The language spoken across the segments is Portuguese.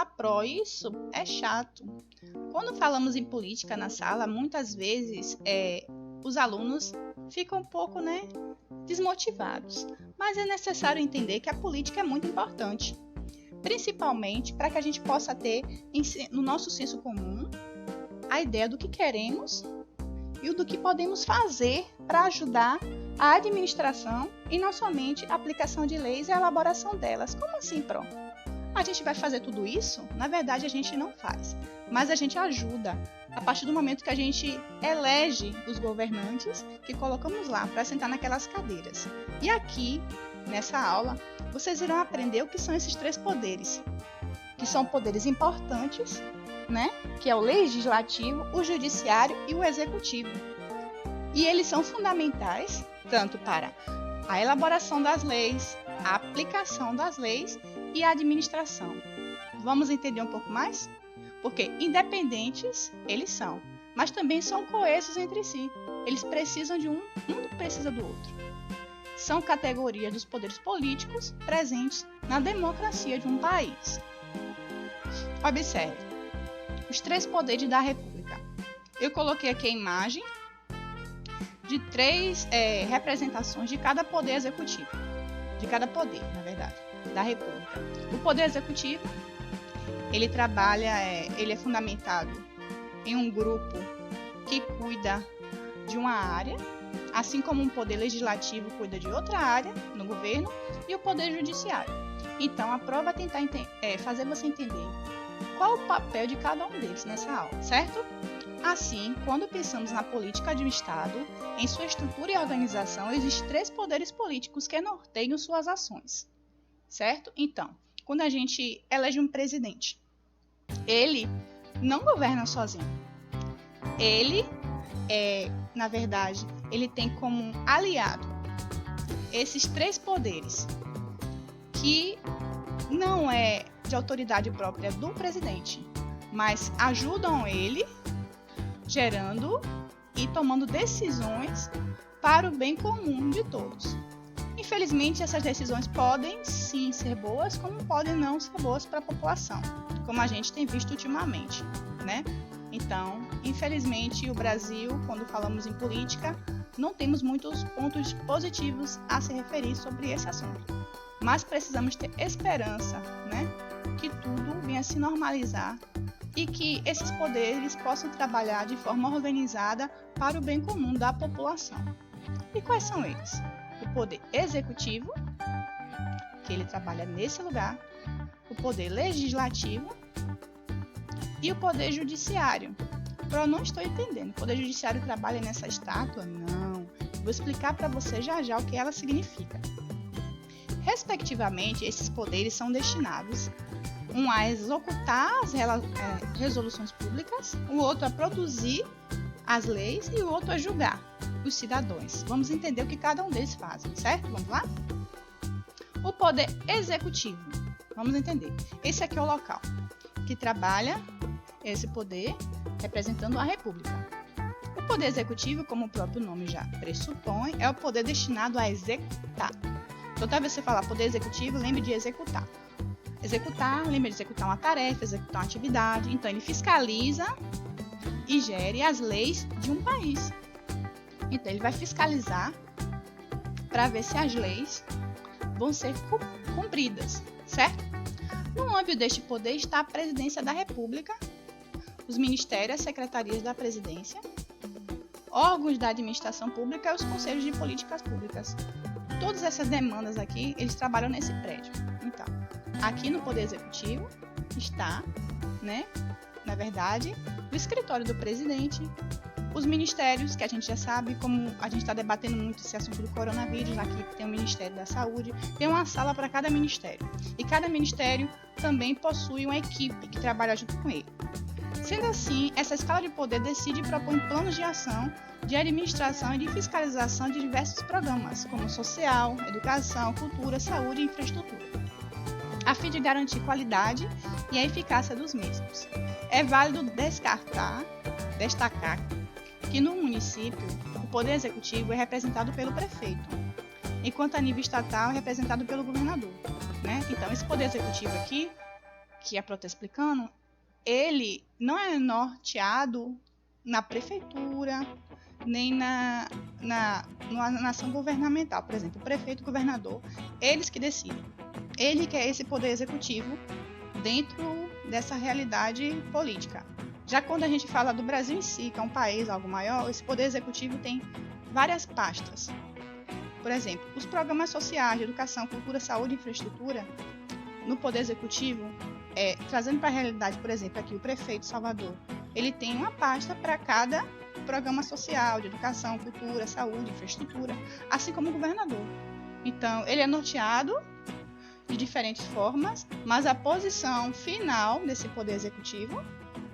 apró. Isso é chato. Quando falamos em política na sala, muitas vezes os alunos ficam um pouco, desmotivados. Mas é necessário entender que a política é muito importante, principalmente para que a gente possa ter no nosso senso comum a ideia do que queremos e do que podemos fazer para ajudar a administração e não somente a aplicação de leis e a elaboração delas. Como assim, Pró? A gente vai fazer tudo isso? Na verdade, a gente não faz, mas a gente ajuda a partir do momento que a gente elege os governantes que colocamos lá para sentar naquelas cadeiras. E aqui, nessa aula, vocês irão aprender o que são esses 3 poderes, que são poderes importantes, que é o legislativo, o judiciário e o executivo. E eles são fundamentais tanto para a elaboração das leis, a aplicação das leis e a administração. Vamos entender um pouco mais? Porque independentes eles são, mas também são coesos entre si. Eles precisam de um precisa do outro. São categorias dos poderes políticos presentes na democracia de um país. Observe os 3 poderes da República. Eu coloquei aqui a imagem de 3 representações de cada poder executivo, de cada poder, na verdade, da República. O poder executivo, ele é fundamentado em um grupo que cuida de uma área, assim como um poder legislativo cuida de outra área no governo, e o poder judiciário. Então, a prova vai tentar fazer você entender qual o papel de cada um deles nessa aula, certo? Assim, quando pensamos na política de um Estado, em sua estrutura e organização, existem 3 poderes políticos que norteiam suas ações, certo? Então, quando a gente elege um presidente, ele não governa sozinho. Ele na verdade, ele tem como aliado esses 3 poderes, que não é de autoridade própria do presidente, mas ajudam ele gerando e tomando decisões para o bem comum de todos. Infelizmente, essas decisões podem sim ser boas, como podem não ser boas para a população, como a gente tem visto ultimamente, Então, infelizmente, o Brasil, quando falamos em política, não temos muitos pontos positivos a se referir sobre esse assunto. Mas precisamos ter esperança, que tudo venha se normalizar e que esses poderes possam trabalhar de forma organizada para o bem comum da população. E quais são eles? O poder executivo, que ele trabalha nesse lugar, o poder legislativo e o poder judiciário. Eu não estou entendendo. O poder judiciário trabalha nessa estátua? Não. Vou explicar para você já o que ela significa. Respectivamente, esses poderes são destinados um a executar as resoluções públicas, o outro a produzir as leis e o outro a julgar os cidadãos. Vamos entender o que cada um deles faz, certo? Vamos lá? O poder executivo. Vamos entender. Esse aqui é o local que trabalha esse poder representando a República. O poder executivo, como o próprio nome já pressupõe, é o poder destinado a executar. Então, toda vez que você falar poder executivo, lembre de executar. Executar, lembre de executar uma tarefa, executar uma atividade. Então, ele fiscaliza e gere as leis de um país. Então, ele vai fiscalizar para ver se as leis vão ser cumpridas, certo? No âmbito deste poder está a Presidência da República, os ministérios, as secretarias da Presidência, órgãos da administração pública e os conselhos de políticas públicas. Todas essas demandas aqui, eles trabalham nesse prédio. Então, aqui no Poder Executivo está, na verdade, o escritório do presidente, os ministérios, que a gente já sabe, como a gente está debatendo muito esse assunto do coronavírus, aqui tem o Ministério da Saúde, tem uma sala para cada ministério. E cada ministério também possui uma equipe que trabalha junto com ele. Sendo assim, essa escala de poder decide e propõe planos de ação, de administração e de fiscalização de diversos programas, como social, educação, cultura, saúde e infraestrutura, a fim de garantir qualidade e a eficácia dos mesmos. É válido destacar que no município, o poder executivo é representado pelo prefeito, enquanto a nível estatal é representado pelo governador. Então, esse poder executivo aqui, que a Pro está explicando, ele não é norteado na prefeitura, nem na ação governamental. Por exemplo, o prefeito e o governador, eles que decidem. Ele que é esse poder executivo dentro dessa realidade política. Já quando a gente fala do Brasil em si, que é um país, algo maior, esse poder executivo tem várias pastas. Por exemplo, os programas sociais de educação, cultura, saúde e infraestrutura, no poder executivo, trazendo para a realidade, por exemplo, aqui o prefeito de Salvador, ele tem uma pasta para cada programa social de educação, cultura, saúde, infraestrutura, assim como o governador. Então, ele é norteado de diferentes formas, mas a posição final desse poder executivo,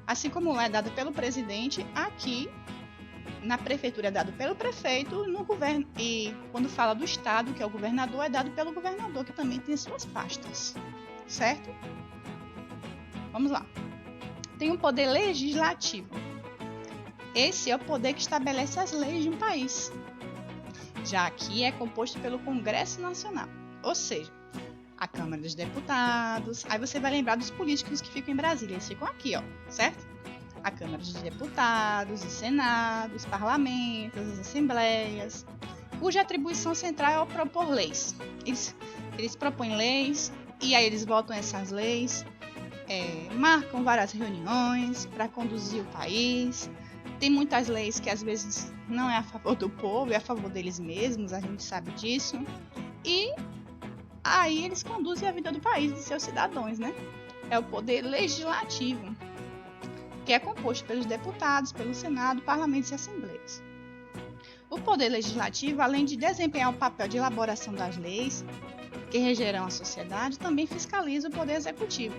assim como é dada pelo presidente, aqui na prefeitura é dado pelo prefeito, no governo, e quando fala do estado, que é o governador, é dado pelo governador, que também tem suas pastas, certo? Vamos lá. Tem um poder legislativo. Esse é o poder que estabelece as leis de um país. Já aqui é composto pelo Congresso Nacional, ou seja, a Câmara dos Deputados. Aí você vai lembrar dos políticos que ficam em Brasília, eles ficam aqui, ó, certo? A Câmara dos Deputados, o Senado, os parlamentos, as assembleias, cuja atribuição central é propor leis. Eles propõem leis e aí eles votam essas leis, marcam várias reuniões para conduzir o país. Tem muitas leis que às vezes não é a favor do povo, é a favor deles mesmos, a gente sabe disso. E aí eles conduzem a vida do país, de seus cidadãos, né? É o poder legislativo, que é composto pelos deputados, pelo Senado, parlamentos e assembleias. O poder legislativo, além de desempenhar o papel de elaboração das leis que regerão a sociedade, também fiscaliza o poder executivo,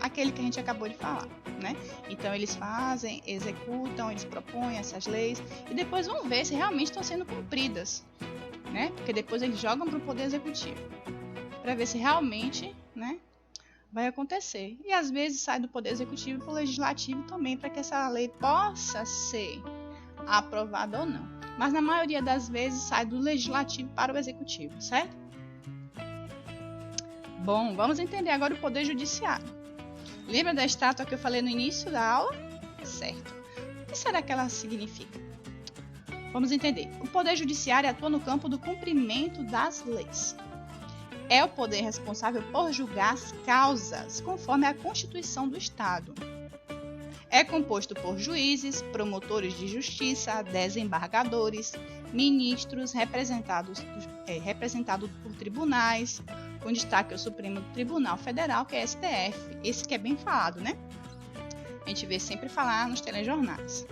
aquele que a gente acabou de falar, né? Então eles fazem, executam, eles propõem essas leis e depois vão ver se realmente estão sendo cumpridas, né? Porque depois eles jogam para o poder executivo, para ver se realmente, né, vai acontecer. E às vezes sai do poder executivo para o legislativo também, para que essa lei possa ser aprovada ou não. Mas na maioria das vezes sai do legislativo para o executivo, certo? Bom, vamos entender agora o poder judiciário. Lembra da estátua que eu falei no início da aula? Certo. O que será que ela significa? Vamos entender. O poder judiciário atua no campo do cumprimento das leis. É o poder responsável por julgar as causas, conforme a Constituição do Estado. É composto por juízes, promotores de justiça, desembargadores, ministros, representados por tribunais, com destaque ao Supremo Tribunal Federal, que é STF, esse que é bem falado, né? A gente vê sempre falar nos telejornais.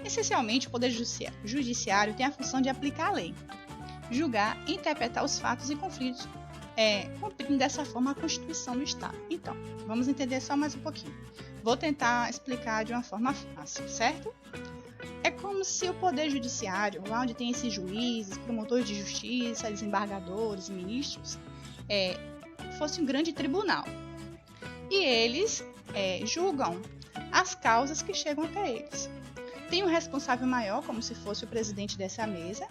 Essencialmente, o poder judiciário tem a função de aplicar a lei, julgar e interpretar os fatos e conflitos, cumprindo dessa forma a Constituição do Estado. Então, vamos entender só mais um pouquinho. Vou tentar explicar de uma forma fácil, certo? É como se o poder judiciário, lá onde tem esses juízes, promotores de justiça, desembargadores, ministros, fosse um grande tribunal. E eles julgam as causas que chegam até eles. Tem um responsável maior, como se fosse o presidente dessa mesa,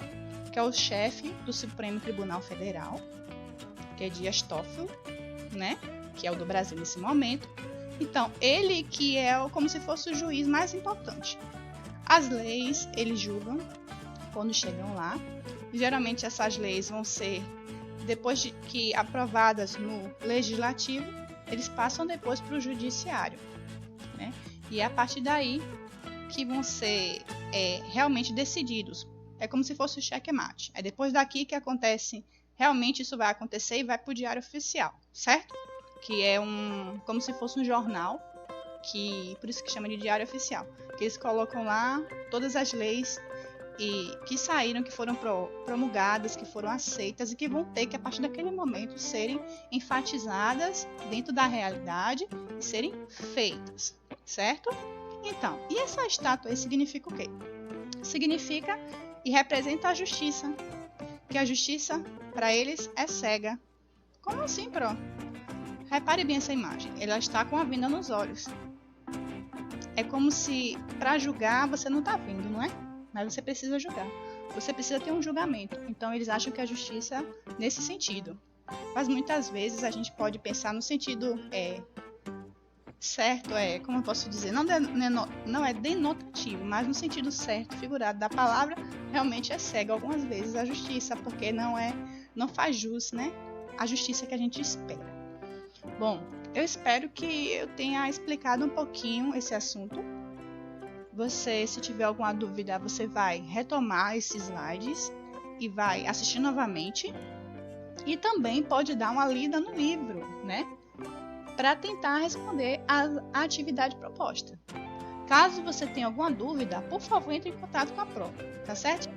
que é o chefe do Supremo Tribunal Federal, que é Dias Toffoli, né? Que é o do Brasil nesse momento. Então, ele que é como se fosse o juiz mais importante. As leis, eles julgam quando chegam lá. Geralmente, essas leis vão ser, depois de que aprovadas no legislativo, eles passam depois para o judiciário, né? E é a partir daí que vão ser realmente decididos. É como se fosse o checkmate. É depois daqui que acontece, realmente isso vai acontecer e vai para o Diário Oficial, certo? Que é como se fosse um jornal, por isso que chama de Diário Oficial, que eles colocam lá todas as leis que saíram, que foram promulgadas, que foram aceitas e que vão ter que, a partir daquele momento, serem enfatizadas dentro da realidade e serem feitas, certo? Então, e essa estátua aí significa o quê? Significa e representa a justiça, que a justiça, para eles, é cega. Como assim, Pro? Repare bem essa imagem, ela está com a venda nos olhos. É como se, para julgar, você não está vendo, não é? Mas você precisa julgar. Você precisa ter um julgamento. Então, eles acham que a justiça, nesse sentido. Mas muitas vezes a gente pode pensar no sentido certo como eu posso dizer, não é denotativo, mas no sentido certo, figurado da palavra, realmente é cego algumas vezes a justiça, porque não faz jus, né, a justiça que a gente espera. Bom, eu espero que eu tenha explicado um pouquinho esse assunto. Você, se tiver alguma dúvida, você vai retomar esses slides e vai assistir novamente. E também pode dar uma lida no livro, né? Para tentar responder a atividade proposta. Caso você tenha alguma dúvida, por favor, entre em contato com a prova, tá certo?